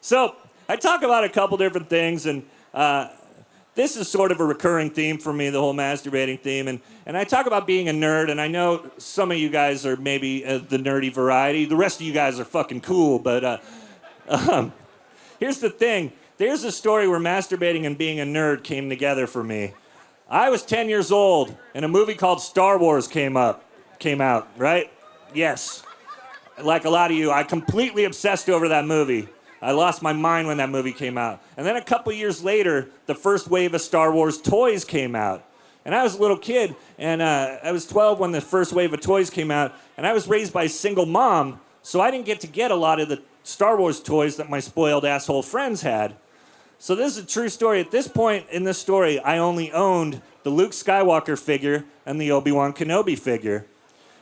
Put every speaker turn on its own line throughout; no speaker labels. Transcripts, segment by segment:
So I talk about a couple different things, and this is sort of a recurring theme for me, the whole masturbating theme. And I talk about being a nerd, and I know some of you guys are maybe the nerdy variety. The rest of you guys are fucking cool, but here's the thing. There's a story where masturbating and being a nerd came together for me. I was 10 years old, and a movie called Star Wars came out, right? Yes. Like a lot of you, I completely obsessed over that movie. I lost my mind when that movie came out. And then a couple years later, the first wave of Star Wars toys came out. And I was a little kid, and I was 12 when the first wave of toys came out, and I was raised by a single mom, so I didn't get a lot of the Star Wars toys that my spoiled asshole friends had. So this is a true story. At this point in this story, I only owned the Luke Skywalker figure and the Obi-Wan Kenobi figure.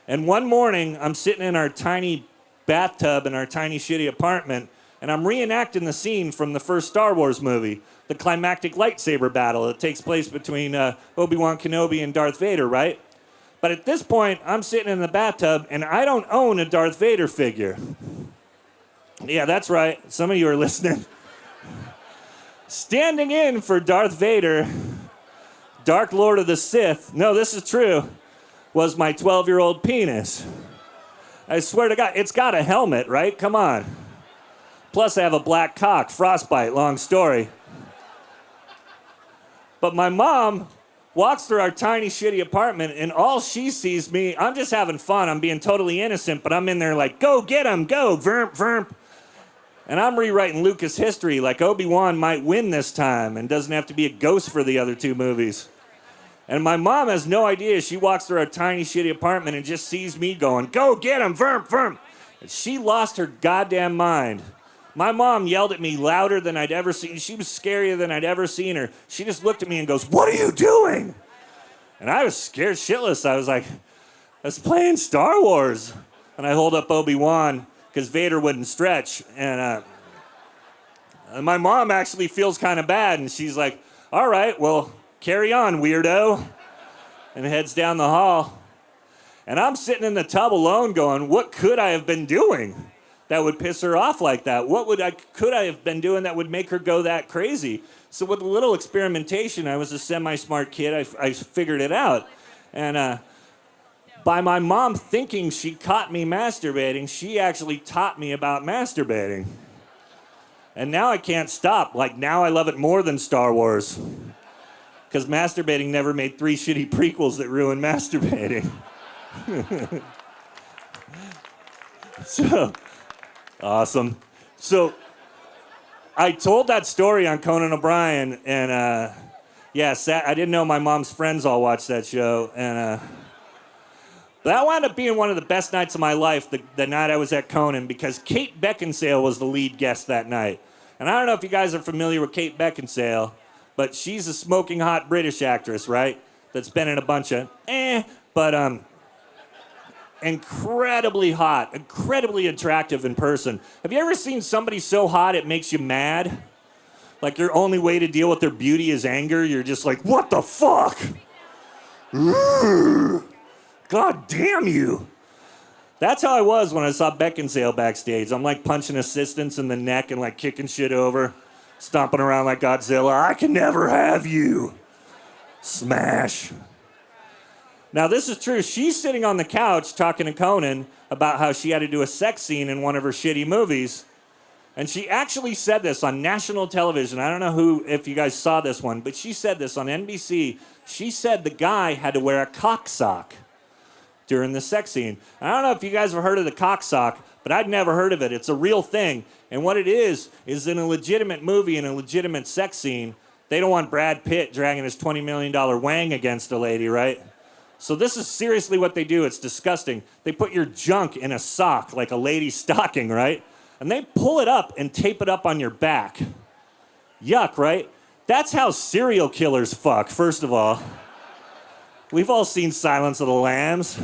And one morning, I'm sitting in our tiny bathtub in our tiny shitty apartment, and I'm reenacting the scene from the first Star Wars movie, the climactic lightsaber battle that takes place between Obi-Wan Kenobi and Darth Vader, right? But at this point, I'm sitting in the bathtub, and I don't own a Darth Vader figure. Yeah, that's right. Some of you are listening. Standing in for Darth Vader, Dark Lord of the Sith, no, this is true, was my 12-year-old penis. I swear to God, it's got a helmet, right? Come on. Plus, I have a black cock, frostbite, long story. But my mom walks through our tiny, shitty apartment, and all she sees me, I'm just having fun, I'm being totally innocent, but I'm in there like, go get him, go, vermp, vermp. And I'm rewriting Lucas history like Obi-Wan might win this time and doesn't have to be a ghost for the other two movies. And my mom has no idea. She walks through our tiny, shitty apartment and just sees me going, go get him, vermp, vermp. And she lost her goddamn mind. My mom yelled at me louder than I'd ever seen. She was scarier than I'd ever seen her. She just looked at me and goes, what are you doing? And I was scared shitless. I was like, I was playing Star Wars. And I hold up Obi-Wan because Vader wouldn't stretch. And my mom actually feels kind of bad. And she's like, all right, well, carry on, weirdo. And heads down the hall. And I'm sitting in the tub alone going, what could I have been doing that would piss her off like that? Could I have been doing that would make her go that crazy? So with a little experimentation, I was a semi-smart kid, I figured it out. And by my mom thinking she caught me masturbating, she actually taught me about masturbating. And now I can't stop. Like, now I love it more than Star Wars. Because masturbating never made 3 shitty prequels that ruined masturbating. So, awesome. So, I told that story on Conan O'Brien, and I didn't know my mom's friends all watched that show, and but that wound up being one of the best nights of my life, the night I was at Conan, because Kate Beckinsale was the lead guest that night. And I don't know if you guys are familiar with Kate Beckinsale, but she's a smoking hot British actress, right? That's been in a bunch of but incredibly hot, incredibly attractive in person. Have you ever seen somebody so hot it makes you mad? Like your only way to deal with their beauty is anger? You're just like, what the fuck? God damn you. That's how I was when I saw Beckinsale backstage. I'm like punching assistants in the neck and like kicking shit over, stomping around like Godzilla. I can never have you. Smash. Now, this is true. She's sitting on the couch talking to Conan about how she had to do a sex scene in one of her shitty movies. And she actually said this on national television. I don't know if you guys saw this one, but she said this on NBC. She said the guy had to wear a cock sock during the sex scene. I don't know if you guys have heard of the cock sock, but I'd never heard of it. It's a real thing. And what it is in a legitimate movie, in a legitimate sex scene, they don't want Brad Pitt dragging his $20 million wang against a lady, right? So this is seriously what they do. It's disgusting. They put your junk in a sock, like a lady's stocking, right? And they pull it up and tape it up on your back. Yuck, right? That's how serial killers fuck, first of all. We've all seen Silence of the Lambs.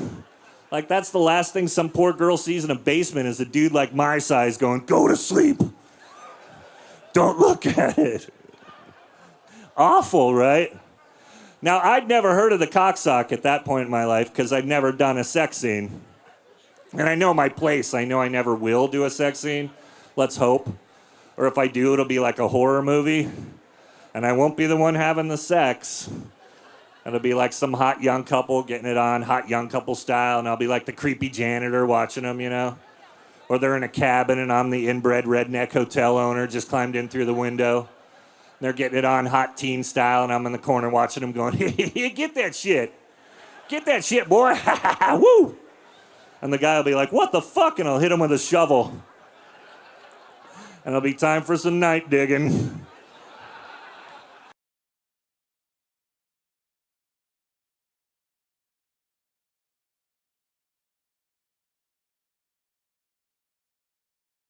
Like, that's the last thing some poor girl sees in a basement is a dude like my size going, go to sleep. Don't look at it. Awful, right? Now, I'd never heard of the cocksock at that point in my life because I'd never done a sex scene. And I know my place. I know I never will do a sex scene. Let's hope. Or if I do, it'll be like a horror movie, and I won't be the one having the sex. It'll be like some hot young couple getting it on, hot young couple style, and I'll be like the creepy janitor watching them, you know? Or they're in a cabin, and I'm the inbred redneck hotel owner, just climbed in through the window. They're getting it on hot teen style, and I'm in the corner watching them going, get that shit. Get that shit, boy. Woo! And the guy will be like, what the fuck? And I'll hit him with a shovel. And it'll be time for some night digging.